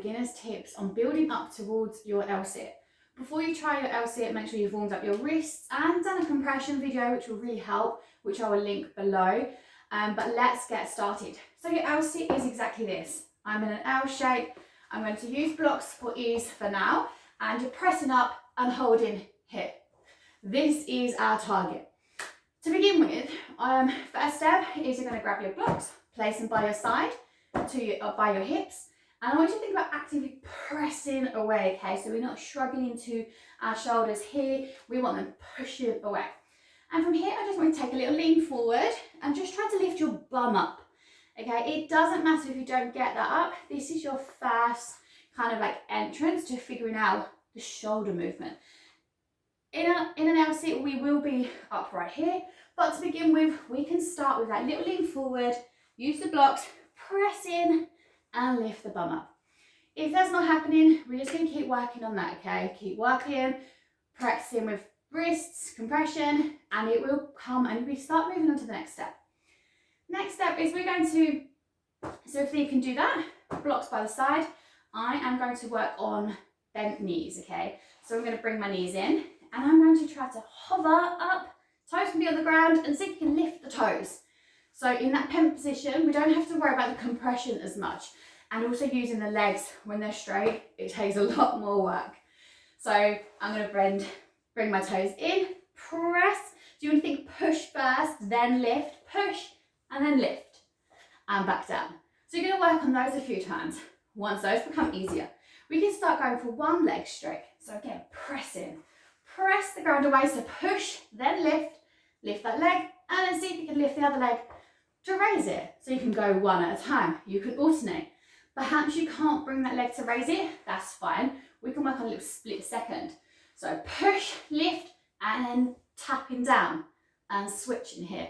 beginner's tips on building up towards your L-sit. Before you try your L-sit, make sure you've warmed up your wrists and done a compression video, which will really help, which I will link below. But let's get started. So your L-sit is exactly this. I'm in an L shape. I'm going to use blocks for ease for now, and you're pressing up and holding here. This is our target. To begin with, first step is you're going to grab your blocks, place them by your side, by your hips, and I want you to think about actively pressing away, okay? So we're not shrugging into our shoulders here, we want them pushing away. And from here, I just want to take a little lean forward and just try to lift your bum up, okay? It doesn't matter if you don't get that up. This is your first kind of like entrance to figuring out the shoulder movement. In an L-sit, we will be upright here, but to begin with, we can start with that little lean forward, use the blocks, press in, and lift the bum up. If that's not happening, we're just going to keep working on that, okay? Keep working, practicing with wrists, compression, and it will come and we start moving on to the next step. Next step is we're going to, so if you can do that, blocks by the side, I am going to work on bent knees, okay? So I'm going to bring my knees in, and I'm going to try to hover up, toes can be on the ground, and see if you can lift the toes. So in that pent position, we don't have to worry about the compression as much. And also using the legs when they're straight, it takes a lot more work. So I'm going to bring my toes in, press. Do you want to think push first, then lift, push, and then lift, and back down. So you're going to work on those a few times. Once those become easier, we can start going for one leg straight. So again, press in. Press the ground away, so push, then lift that leg, and then see if you can lift the other leg to raise it. So you can go one at a time. You can alternate. Perhaps you can't bring that leg to raise it, that's fine. We can work on a little split second. So push, lift, and then tapping down and switching here.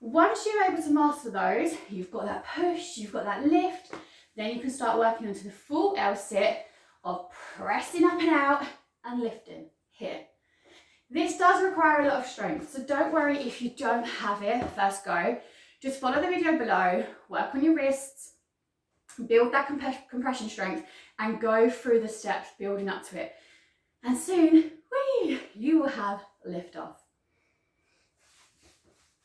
Once you're able to master those, you've got that push, you've got that lift, then you can start working onto the full L-sit of pressing up and out and lifting here. This does require a lot of strength, so don't worry if you don't have it first go. Just follow the video below, work on your wrists, build that compression strength, and go through the steps building up to it. And soon, you will have lift off.